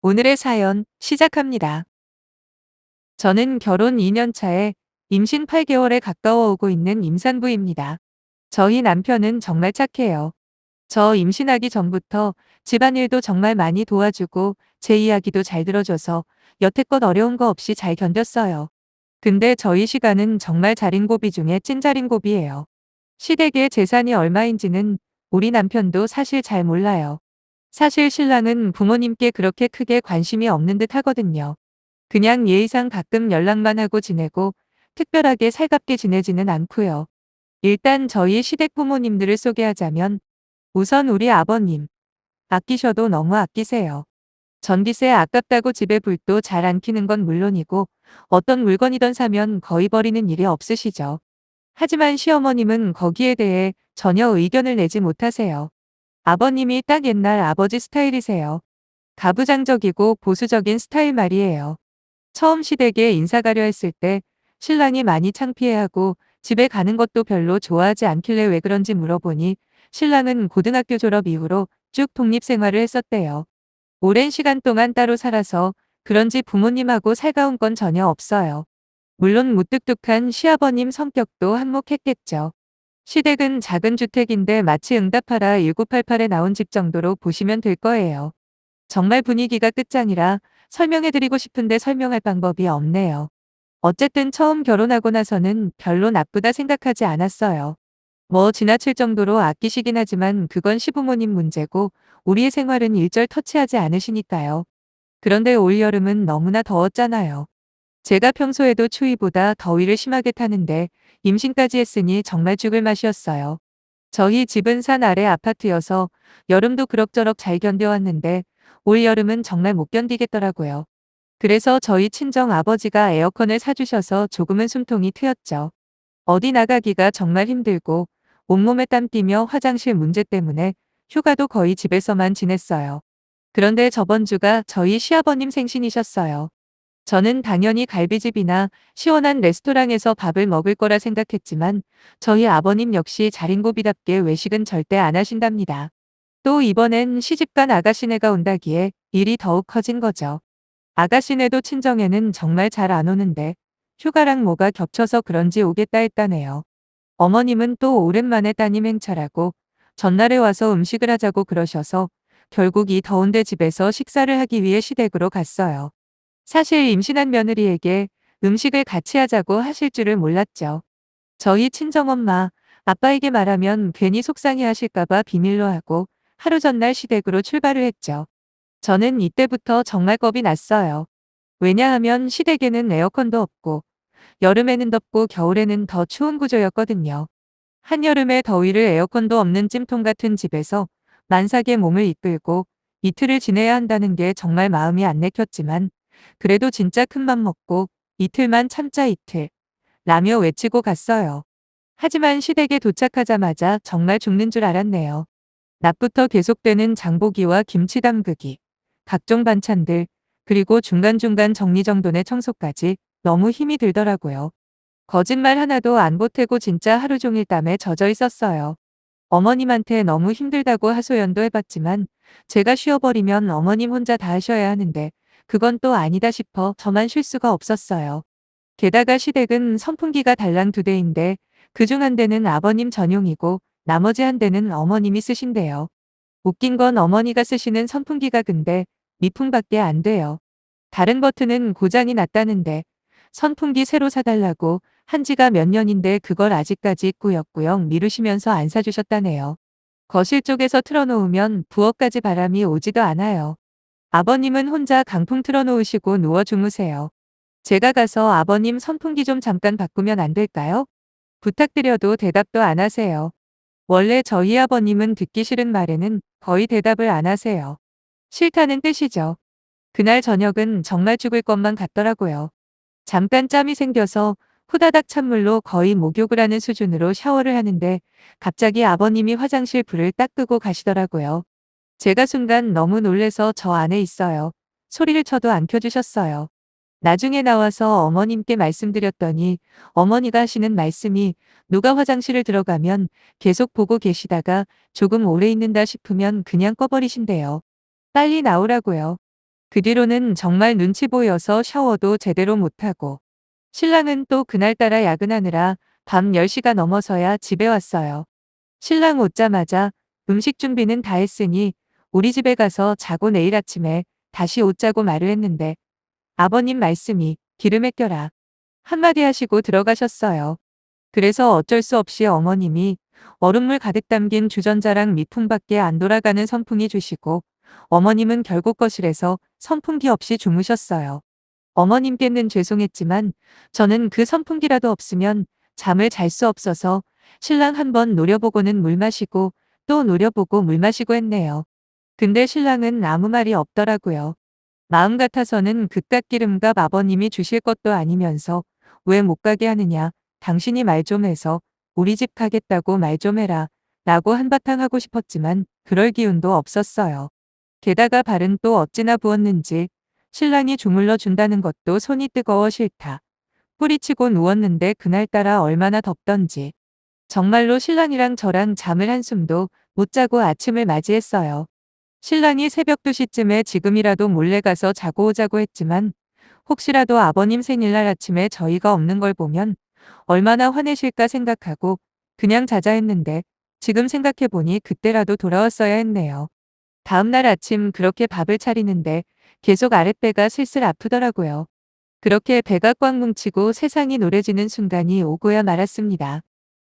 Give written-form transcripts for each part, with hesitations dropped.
오늘의 사연 시작합니다. 저는 결혼 2년 차에 임신 8개월에 가까워 오고 있는 임산부입니다. 저희 남편은 정말 착해요. 저 임신하기 전부터 집안일도 정말 많이 도와주고 제 이야기도 잘 들어줘서 여태껏 어려운 거 없이 잘 견뎠어요. 근데 저희 시간은 정말 자린고비 중에 찐자린고비예요. 시댁의 재산이 얼마인지는 우리 남편도 사실 잘 몰라요. 사실 신랑은 부모님께 그렇게 크게 관심이 없는 듯 하거든요. 그냥 예의상 가끔 연락만 하고 지내고 특별하게 살갑게 지내지는 않고요. 일단 저희 시댁 부모님들을 소개하자면 우선 우리 아버님. 아끼셔도 너무 아끼세요. 전기세 아깝다고 집에 불도 잘 안 켜는 건 물론이고 어떤 물건이든 사면 거의 버리는 일이 없으시죠. 하지만 시어머님은 거기에 대해 전혀 의견을 내지 못하세요. 아버님이 딱 옛날 아버지 스타일이세요. 가부장적이고 보수적인 스타일 말이에요. 처음 시댁에 인사 가려 했을 때 신랑이 많이 창피해하고 집에 가는 것도 별로 좋아하지 않길래 왜 그런지 물어보니 신랑은 고등학교 졸업 이후로 쭉 독립생활을 했었대요. 오랜 시간 동안 따로 살아서 그런지 부모님하고 살가운 건 전혀 없어요. 물론 무뚝뚝한 시아버님 성격도 한몫했겠죠. 시댁은 작은 주택인데 마치 응답하라 1988에 나온 집 정도로 보시면 될 거예요. 정말 분위기가 끝장이라 설명해드리고 싶은데 설명할 방법이 없네요. 어쨌든 처음 결혼하고 나서는 별로 나쁘다 생각하지 않았어요. 뭐 지나칠 정도로 아끼시긴 하지만 그건 시부모님 문제고 우리의 생활은 일절 터치하지 않으시니까요. 그런데 올여름은 너무나 더웠잖아요. 제가 평소에도 추위보다 더위를 심하게 타는데 임신까지 했으니 정말 죽을 맛이었어요. 저희 집은 산 아래 아파트여서 여름도 그럭저럭 잘 견뎌왔는데 올여름은 정말 못 견디겠더라고요. 그래서 저희 친정 아버지가 에어컨을 사주셔서 조금은 숨통이 트였죠. 어디 나가기가 정말 힘들고 온몸에 땀 띠며 화장실 문제 때문에 휴가도 거의 집에서만 지냈어요. 그런데 저번 주가 저희 시아버님 생신이셨어요. 저는 당연히 갈비집이나 시원한 레스토랑에서 밥을 먹을 거라 생각했지만 저희 아버님 역시 자린고비답게 외식은 절대 안 하신답니다. 또 이번엔 시집간 아가씨네가 온다기에 일이 더욱 커진 거죠. 아가씨네도 친정에는 정말 잘 안 오는데 휴가랑 뭐가 겹쳐서 그런지 오겠다 했다네요. 어머님은 또 오랜만에 따님 행차라고 전날에 와서 음식을 하자고 그러셔서 결국 이 더운데 집에서 식사를 하기 위해 시댁으로 갔어요. 사실 임신한 며느리에게 음식을 같이 하자고 하실 줄을 몰랐죠. 저희 친정엄마, 아빠에게 말하면 괜히 속상해 하실까봐 비밀로 하고 하루 전날 시댁으로 출발을 했죠. 저는 이때부터 정말 겁이 났어요. 왜냐하면 시댁에는 에어컨도 없고 여름에는 덥고 겨울에는 더 추운 구조였거든요. 한여름에 더위를 에어컨도 없는 찜통 같은 집에서 만삭의 몸을 이끌고 이틀을 지내야 한다는 게 정말 마음이 안 내켰지만 그래도 진짜 큰맘 먹고 이틀만 참자 이틀 라며 외치고 갔어요. 하지만 시댁에 도착하자마자 정말 죽는 줄 알았네요. 낮부터 계속되는 장보기와 김치 담그기, 각종 반찬들, 그리고 중간중간 정리정돈의 청소까지 너무 힘이 들더라고요. 거짓말 하나도 안 보태고 진짜 하루 종일 땀에 젖어 있었어요. 어머님한테 너무 힘들다고 하소연도 해봤지만 제가 쉬어버리면 어머님 혼자 다 하셔야 하는데 그건 또 아니다 싶어 저만 쉴 수가 없었어요. 게다가 시댁은 선풍기가 달랑 2대인데 그중 한 대는 아버님 전용이고 나머지 한 대는 어머님이 쓰신대요. 웃긴 건 어머니가 쓰시는 선풍기가 근데 미풍밖에 안 돼요. 다른 버튼은 고장이 났다는데 선풍기 새로 사달라고 한 지가 몇 년인데 그걸 아직까지 꾸역꾸역 미루시면서 안 사주셨다네요. 거실 쪽에서 틀어놓으면 부엌까지 바람이 오지도 않아요. 아버님은 혼자 강풍 틀어놓으시고 누워 주무세요. 제가 가서 아버님 선풍기 좀 잠깐 바꾸면 안 될까요? 부탁드려도 대답도 안 하세요. 원래 저희 아버님은 듣기 싫은 말에는 거의 대답을 안 하세요. 싫다는 뜻이죠. 그날 저녁은 정말 죽을 것만 같더라고요. 잠깐 짬이 생겨서 후다닥 찬물로 거의 목욕을 하는 수준으로 샤워를 하는데 갑자기 아버님이 화장실 불을 딱 끄고 가시더라고요. 제가 순간 너무 놀래서 저 안에 있어요. 소리를 쳐도 안 켜주셨어요. 나중에 나와서 어머님께 말씀드렸더니 어머니가 하시는 말씀이 누가 화장실을 들어가면 계속 보고 계시다가 조금 오래 있는다 싶으면 그냥 꺼버리신대요. 빨리 나오라고요. 그 뒤로는 정말 눈치 보여서 샤워도 제대로 못하고 신랑은 또 그날따라 야근하느라 밤 10시가 넘어서야 집에 왔어요. 신랑 오자마자 음식 준비는 다 했으니 우리 집에 가서 자고 내일 아침에 다시 오자고 말을 했는데 아버님 말씀이 기름에 껴라 한마디 하시고 들어가셨어요. 그래서 어쩔 수 없이 어머님이 얼음물 가득 담긴 주전자랑 미풍밖에 안 돌아가는 선풍기 주시고 어머님은 결국 거실에서 선풍기 없이 주무셨어요. 어머님께는 죄송했지만 저는 그 선풍기라도 없으면 잠을 잘 수 없어서 신랑 한번 노려보고는 물 마시고 또 노려보고 물 마시고 했네요. 근데 신랑은 아무 말이 없더라고요. 마음 같아서는 그깟 기름값 아버님이 주실 것도 아니면서 왜 못 가게 하느냐, 당신이 말 좀 해서 우리 집 가겠다고 말 좀 해라 라고 한바탕 하고 싶었지만 그럴 기운도 없었어요. 게다가 발은 또 어찌나 부었는지 신랑이 주물러 준다는 것도 손이 뜨거워 싫다. 뿌리치고 누웠는데 그날따라 얼마나 덥던지. 정말로 신랑이랑 저랑 잠을 한숨도 못 자고 아침을 맞이했어요. 신랑이 새벽 2시쯤에 지금이라도 몰래 가서 자고 오자고 했지만 혹시라도 아버님 생일날 아침에 저희가 없는 걸 보면 얼마나 화내실까 생각하고 그냥 자자 했는데 지금 생각해보니 그때라도 돌아왔어야 했네요. 다음날 아침 그렇게 밥을 차리는데 계속 아랫배가 슬슬 아프더라고요. 그렇게 배가 꽉 뭉치고 세상이 노래지는 순간이 오고야 말았습니다.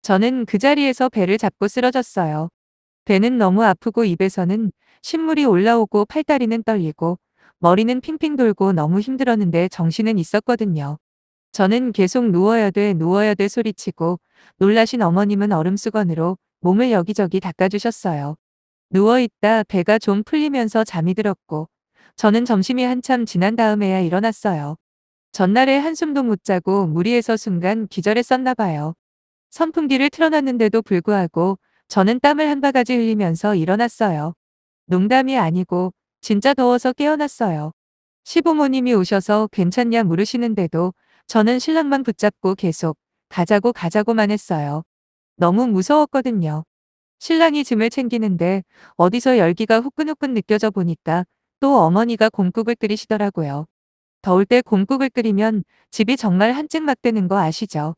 저는 그 자리에서 배를 잡고 쓰러졌어요. 배는 너무 아프고 입에서는 신물이 올라오고 팔다리는 떨리고 머리는 핑핑 돌고 너무 힘들었는데 정신은 있었거든요. 저는 계속 누워야 돼 소리치고 놀라신 어머님은 얼음수건으로 몸을 여기저기 닦아주셨어요. 누워있다 배가 좀 풀리면서 잠이 들었고 저는 점심이 한참 지난 다음에야 일어났어요. 전날에 한숨도 못 자고 무리해서 순간 기절했었나 봐요. 선풍기를 틀어놨는데도 불구하고 저는 땀을 한 바가지 흘리면서 일어났어요. 농담이 아니고 진짜 더워서 깨어났어요. 시부모님이 오셔서 괜찮냐 물으시는데도 저는 신랑만 붙잡고 계속 가자고만 했어요. 너무 무서웠거든요. 신랑이 짐을 챙기는데 어디서 열기가 후끈후끈 느껴져 보니까 또 어머니가 곰국을 끓이시더라고요. 더울 때 곰국을 끓이면 집이 정말 한증막되는 거 아시죠?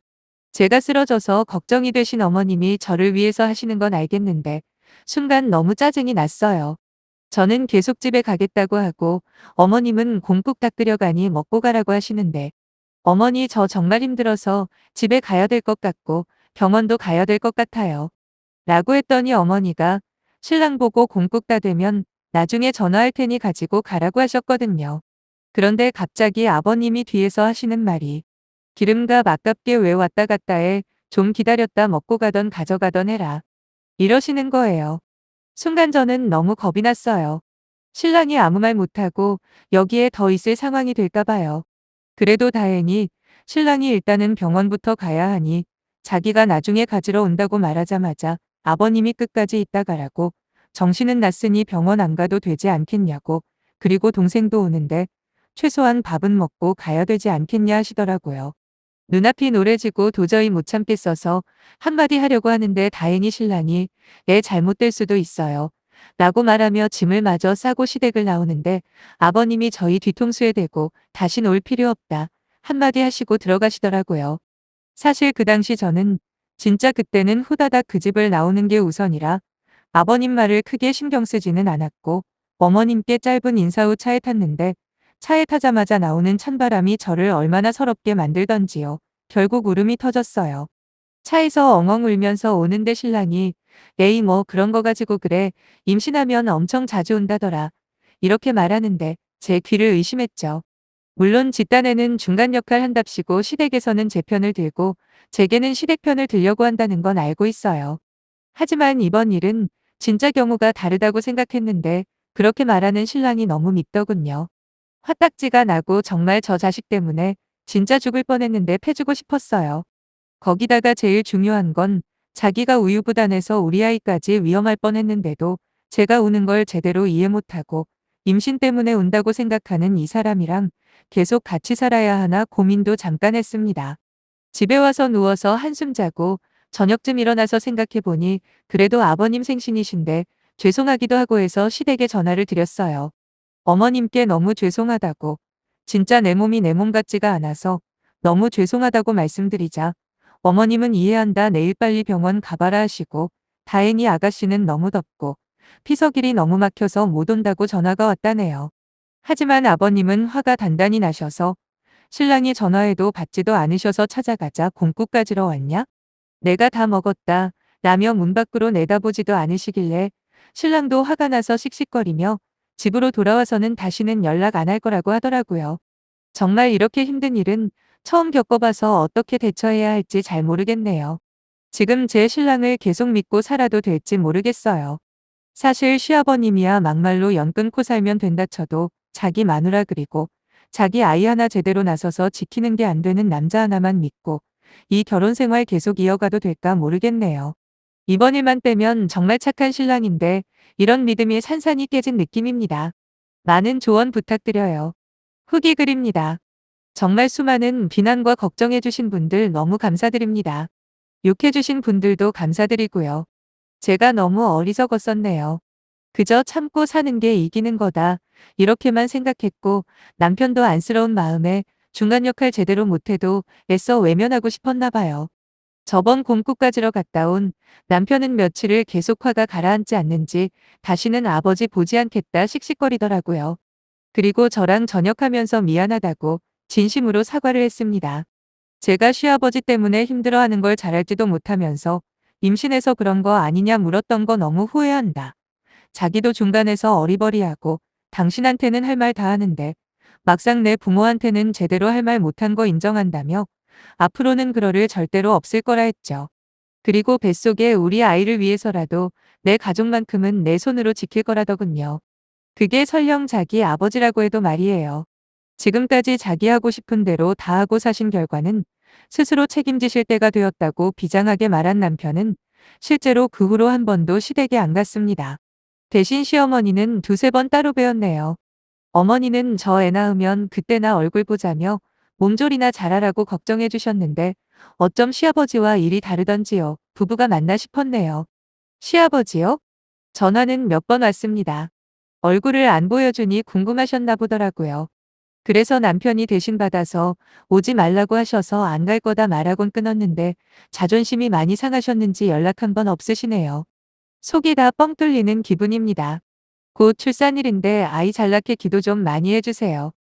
제가 쓰러져서 걱정이 되신 어머님이 저를 위해서 하시는 건 알겠는데 순간 너무 짜증이 났어요. 저는 계속 집에 가겠다고 하고 어머님은 곰국 다 끓여가니 먹고 가라고 하시는데 어머니 저 정말 힘들어서 집에 가야 될 것 같고 병원도 가야 될 것 같아요. 라고 했더니 어머니가 신랑 보고 곰국 다 되면 나중에 전화할 테니 가지고 가라고 하셨거든요. 그런데 갑자기 아버님이 뒤에서 하시는 말이 기름값 아깝게 왜 왔다 갔다 해. 좀 기다렸다 먹고 가던 가져가던 해라. 이러시는 거예요. 순간 저는 너무 겁이 났어요. 신랑이 아무 말 못하고 여기에 더 있을 상황이 될까 봐요. 그래도 다행히 신랑이 일단은 병원부터 가야 하니 자기가 나중에 가지러 온다고 말하자마자 아버님이 끝까지 있다 가라고 정신은 났으니 병원 안 가도 되지 않겠냐고 그리고 동생도 오는데 최소한 밥은 먹고 가야 되지 않겠냐 하시더라고요. 눈앞이 노래지고 도저히 못 참겠어서 한마디 하려고 하는데 다행히 신랑이 애 잘못될 수도 있어요. 라고 말하며 짐을 마저 싸고 시댁을 나오는데 아버님이 저희 뒤통수에 대고 다신 올 필요 없다. 한마디 하시고 들어가시더라고요. 사실 그 당시 저는 진짜 그때는 후다닥 그 집을 나오는 게 우선이라 아버님 말을 크게 신경 쓰지는 않았고 어머님께 짧은 인사 후 차에 탔는데 차에 타자마자 나오는 찬바람이 저를 얼마나 서럽게 만들던지요. 결국 울음이 터졌어요. 차에서 엉엉 울면서 오는데 신랑이 에이 뭐 그런 거 가지고 그래. 임신하면 엄청 자주 온다더라. 이렇게 말하는데 제 귀를 의심했죠. 물론 집단에는 중간 역할 한답시고 시댁에서는 제 편을 들고 제게는 시댁 편을 들려고 한다는 건 알고 있어요. 하지만 이번 일은 진짜 경우가 다르다고 생각했는데 그렇게 말하는 신랑이 너무 밉더군요. 화딱지가 나고 정말 저 자식 때문에 진짜 죽을 뻔했는데 패주고 싶었어요. 거기다가 제일 중요한 건 자기가 우유부단해서 우리 아이까지 위험할 뻔했는데도 제가 우는 걸 제대로 이해 못하고 임신 때문에 운다고 생각하는 이 사람이랑 계속 같이 살아야 하나 고민도 잠깐 했습니다. 집에 와서 누워서 한숨 자고 저녁쯤 일어나서 생각해보니 그래도 아버님 생신이신데 죄송하기도 하고 해서 시댁에 전화를 드렸어요. 어머님께 너무 죄송하다고, 진짜 내 몸이 내 몸 같지가 않아서 너무 죄송하다고 말씀드리자 어머님은 이해한다, 내일 빨리 병원 가봐라 하시고, 다행히 아가씨는 너무 덥고 피서길이 너무 막혀서 못 온다고 전화가 왔다네요. 하지만 아버님은 화가 단단히 나셔서 신랑이 전화해도 받지도 않으셔서 찾아가자 곰국 가지러 왔냐? 내가 다 먹었다 라며 문 밖으로 내다보지도 않으시길래 신랑도 화가 나서 씩씩거리며 집으로 돌아와서는 다시는 연락 안 할 거라고 하더라고요. 정말 이렇게 힘든 일은 처음 겪어봐서 어떻게 대처해야 할지 잘 모르겠네요. 지금 제 신랑을 계속 믿고 살아도 될지 모르겠어요. 사실 시아버님이야 막말로 연 끊고 살면 된다 쳐도 자기 마누라 그리고 자기 아이 하나 제대로 나서서 지키는 게 안 되는 남자 하나만 믿고 이 결혼 생활 계속 이어가도 될까 모르겠네요. 이번 일만 빼면 정말 착한 신랑인데 이런 믿음이 산산이 깨진 느낌입니다. 많은 조언 부탁드려요. 후기 글입니다. 정말 수많은 비난과 걱정해주신 분들 너무 감사드립니다. 욕해주신 분들도 감사드리고요. 제가 너무 어리석었었네요. 그저 참고 사는 게 이기는 거다, 이렇게만 생각했고 남편도 안쓰러운 마음에 중간 역할 제대로 못해도 애써 외면하고 싶었나 봐요. 저번 곰국 가지러 갔다 온 남편은 며칠을 계속 화가 가라앉지 않는지 다시는 아버지 보지 않겠다 씩씩거리더라고요. 그리고 저랑 전역하면서 미안하다고 진심으로 사과를 했습니다. 제가 시아버지 때문에 힘들어하는 걸 잘 알지도 못하면서 임신해서 그런 거 아니냐 물었던 거 너무 후회한다. 자기도 중간에서 어리버리하고 당신한테는 할 말 다 하는데 막상 내 부모한테는 제대로 할 말 못한 거 인정한다며 앞으로는 그럴 일 절대로 없을 거라 했죠. 그리고 뱃속에 우리 아이를 위해서라도 내 가족만큼은 내 손으로 지킬 거라더군요. 그게 설령 자기 아버지라고 해도 말이에요. 지금까지 자기 하고 싶은 대로 다 하고 사신 결과는 스스로 책임지실 때가 되었다고 비장하게 말한 남편은 실제로 그 후로 한 번도 시댁에 안 갔습니다. 대신 시어머니는 두세 번 따로 배웠네요. 어머니는 저 애 낳으면 그때나 얼굴 보자며 몸조리나 잘하라고 걱정해 주셨는데 어쩜 시아버지와 일이 다르던지요. 부부가 맞나 싶었네요. 시아버지요? 전화는 몇 번 왔습니다. 얼굴을 안 보여주니 궁금하셨나 보더라고요. 그래서 남편이 대신 받아서 오지 말라고 하셔서 안 갈 거다 말하곤 끊었는데 자존심이 많이 상하셨는지 연락 한 번 없으시네요. 속이 다 뻥 뚫리는 기분입니다. 곧 출산일인데 아이 잘 낳게 기도 좀 많이 해주세요.